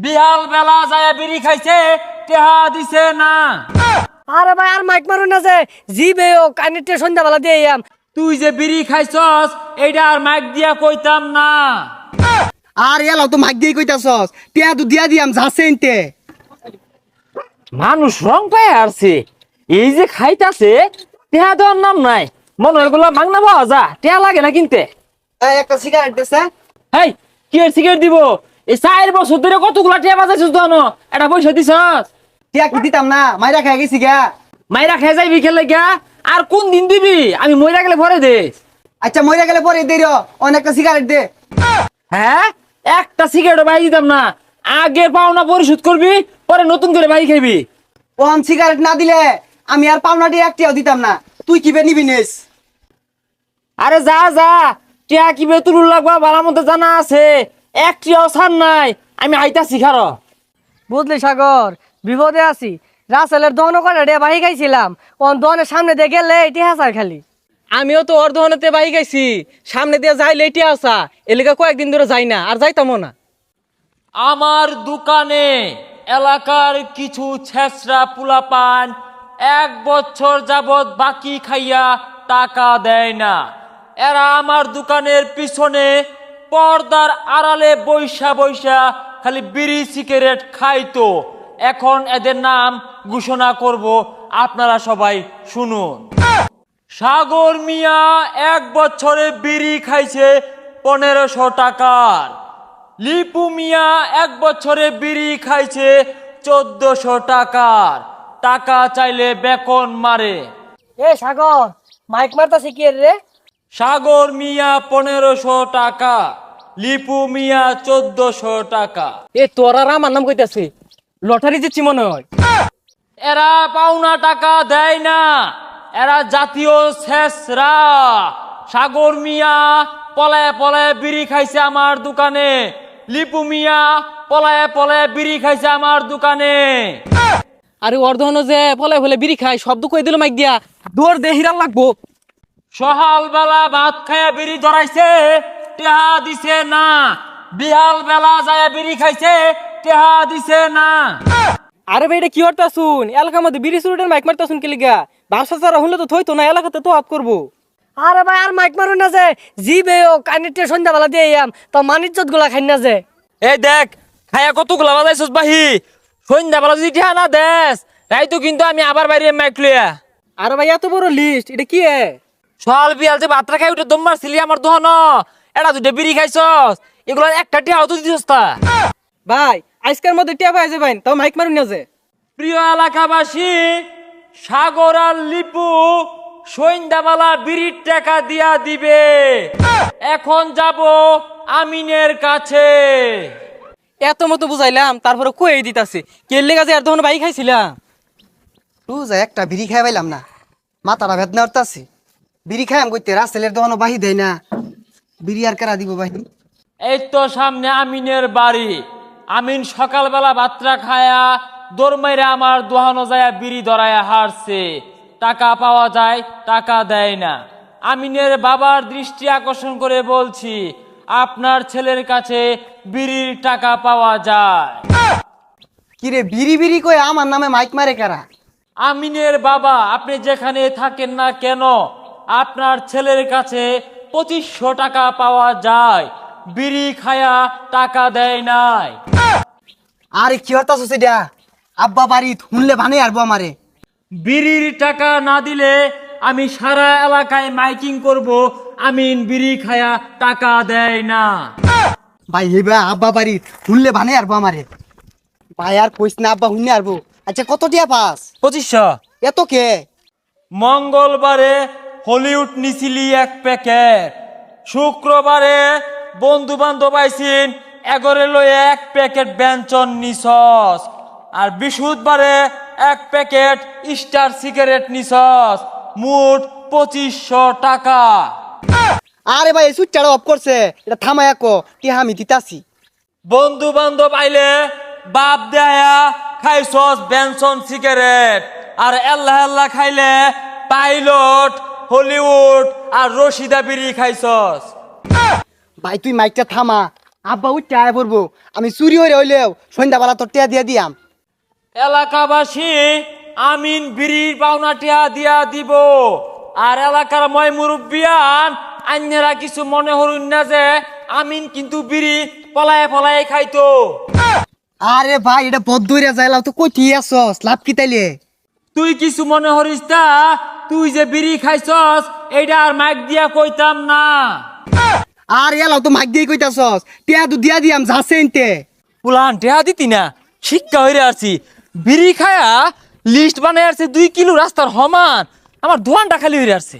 বিহাল বেলা যায় বিড়ি খাইছে, টেহা দিছে না। আরে ভাই আর মাইক মারুন না যে জিবে ও কানেটে সন্ধ্যাবেলা দিয়ে আম। তুই যে বিড়ি খাইছস এইটা আর মাইক দিয়া কইতাম না। আর এলাও তো মাইক দিয়ে কইতাছস, টিয়া তো দিয়া দিয়াম যাচ্ছে এনতে। মানুষ রং পায় আসছে, এই যে খাইতাছে টেহা দেওয়ার নাম নাই। মনে হয় এগুলা মাগনা পাওয়া যা, টেহা লাগে না কিনতে। একটা সিগারেট দেছে। হেই, কি এর সিগারেট দিব? এই 4 বছর ধরে কতগুলা টেহা বাজাইছিস তো, এটা পয়সা দিছস? টিয়া কি দিতাম না, মাইরা খাই গেছি গা। মাইরা খেয়ে যাইবি খেলে গা, আর কোন দিন দিবি? আমি মইরা গেলে ভরে দিস। আচ্ছা মইরা গেলে পরে দে রে, অনেকটা সিগারেট দে। হ্যাঁ, একটা সিগারেট বাই দিতাম না। আগে পাওনা পরিশোধ করবি, পরে নতুন করে বাই খাইবি। ওন সিগারেট না দিলে আমি আর পাওনা দিয়ে একটিও দিতাম না। তুই কি বে নিবি নিস? আরে যা যা, টিয়া কি বেতুল লাগবা ভালো মতো জানা আছে। একটিও ছাড় নাই, আমি আইতাছি খারো। বুঝলি সাগর, বিপদে আছি। রাসেলের দহন করে রে বাহি গাইছিলাম, ওন দহনের সামনে দিয়ে গেলে এটি হাসার খালি। আমিও তো ওর দহনেতে বাই গাইছি, সামনে দিয়ে যাই লেটে আসা, এলাকা কয়েকদিন ধরে যাই না, আর যাইতামও না। আমার দোকানে এলাকার কিছু ছেসরা পুলাপান 1 বছর যাবত বাকি খাইয়া টাকা দেয় না। এরা আমার দোকানের পিছনে পর্দার আড়ালে বৈশা বৈশা খালি বিড়ি সিগারেট খাইতো। এখন এদের নাম ঘোষণা করব, আপনারা সবাই শুনুন। সাগর মিয়া 1 বছরে বিড়ি খাইছে 1500 টাকার। লিপু মিয়া 1 বছরে বিড়ি খাইছে 1400 টাকার। টাকা চাইলে বেকন মারে। এ সাগর, মাইক মারতাছি কি রে? সাগর মিয়া 1500 টাকা, লিপু মিয়া 1400 টাকা। এ তোর আর আমার নাম কইতাছে, লটারি জিতছি মনে হয়। এরা পাওনা টাকা দেয় না, এরা জাতীয় ছেসরা। সাগর মিয়া পলায় পলায় বিড়ি খাইছে আমার দোকানে, লিপু মিয়া পলায় পলায় বিড়ি খাইছে আমার দোকানে। আরে ওর দহন যে ফলে ফলে বিড়ি খাই, শব্দ কই দিল মাইক দিয়া, দৌড় দে হিরাল লাগবো। সকাল বেলা ভাত খায়া বিড়ি ধরাইছে, টেহা দিছে না। বিহাল বেলা যায় বিড়ি খাইছে, টেহা দিছে না। আরে ভাই এটা কি হরতা শুন, এলাকার মধ্যে বিড়ি সুরুটের মাইক মারতা শুন কি লিগা? ব্যবসা ছাড়া হলে তো থইতো না, এলাকাতে তো আপ করবো। আরে ভাই আর মাইক মারুন না যে জিবে ও কানেটে সন্ধ্যাবেলা দিয়ে আম, তো মানিজ্জত গুলা খাই না যে। এই দেখ, খায়া কতগুলা বাজাইছস বাহি। সন্ধ্যা বেলা যদি টেহা না দেস, রাইতো কিন্তু আমি আবার বাইরে মাইক লইয়া। আরে ভাই এত বড় লিস্ট, এটা কি এ? সকাল বিয়াল যে ভাতটা খাই উঠে দম মারছিলি আমার দহন, এটা দুটো বিড়ি খাইছস, এগুলো একটা টেহাও তো দিছস তা। ভাই আজকের মধ্যে টিয়া পাই যাবেন, তাও মাইক মারুন না যে। প্রিয় এলাকাবাসী, সাগর আর লিপু সন্ধ্যাবেলা বিড়ির টাকা দিয়া দিবে। এখন যাব আমিনের কাছে। এত মতো বুঝাইলাম, তারপরে কই দিতাছে কে লেগা যে আর দহন বাইক খাইছিলাম। তুই যা একটা বিড়ি খাই পাইলাম না, মাথাটা বেদনা উঠতাছে। বিড়ি খাইম কইতে রাসেলের দহনো বাহি দেয় না, বিড়ি আর কেরা দিব বাহি? এই তো সামনে আমিনের বাড়ি। আমিন সকালবেলা ভাতটা খায়া দৌড় মাইরা আমার দোহানো যায় বিড়ি ধরায়া হারছে। টাকা পাওয়া যায়, টাকা দেয় না। আমিনের বাবার দৃষ্টি আকর্ষণ করে বলছি, আপনার ছেলের কাছে বিড়ির টাকা পাওয়া যায়। কিরে বিড়ি বিড়ি কই আমার নামে মাইক মারে কারা? আমিনের বাবা, আপনি যেখানে থাকেন না কেন, আপনার ছেলের কাছে 2500 টাকা পাওয়া যায়। বিড়ি খায়া টাকা দেয় নাই। আরে কি হতাছ সেটা? আব্বা বাড়ি শুনলে ভানে আরবো আমারে। বিড়ির টাকা না দিলে আমি সারা এলাকায় মাইকিং করব, আমিন বিড়ি খায়া টাকা দেয় না। ভাই হেবা আব্বা বাড়ি শুনলে ভানে আরবো আমারে। ভাই আর কইস না, আব্বা শুনে আরবো। আচ্ছা কত টিয়া পাস? 2500। এত কে? মঙ্গলবারে হলিউড নিছিলি 1 প্যাকেট, শুক্রবারে বন্ধু বান্ধব আইসিন এগরে লয়ে 1 প্যাকেট ব্যঞ্জন নিছস, আর বৃহস্পতিবারে 1 প্যাকেট স্টার সিগারেট নিছস। মোট 2500 টাকা। আরে ভাই সুইচটা অফ করছে, এটা থামায়া কো টিয়া আমি দিতাছি। বন্ধু বান্ধব আইলে বাপ দেয়া খাইছস বেনসন সিগারেট, আর আল্লাহ আল্লাহ খাইলে পাইলট, হলিউড আর রশিদা বিড়ি খাইছস। ভাই তুই মাইকটা থামা, আব্বা উঠতে আয় পড়বো আমি চুরি হইরে হইলেও সন্ধ্যাবেলা তোর টিয়া দিয়া দিয়াম। এলাকাবাসী আমিন বিড়ির পাওনা টিয়া দিয়া দিব। আর এলাকার ময় মুরব্বিয়ান আন্যেরা কিছু মনে হরুন না যে আমিন কিন্তু বিড়ি পলায়ে পলায়ে খাইতো। আরে ভাই এটা বদ্ধইরা যাইলাও তো কই ঠিক আছস লাভ কি তাইলে? তুই কিছু মনে হরিস তা, তুই যে বিড়ি খাইছস এইটা আর মাইক দিয়া কইতাম না। আর এলাও তো মাইক দিয়ে কইতাছস টিয়া তো দিয়া দিয়াম যাচ্ছে এনতে। পুলান টেহা দিতি না, শিক্ষা হইরে আসছি। বিড়ি খায়া লিস্ট বানাই আসছে 2 কিলো রাস্তার সমান, আমার দোয়ানটা খালি হইরে আসছে।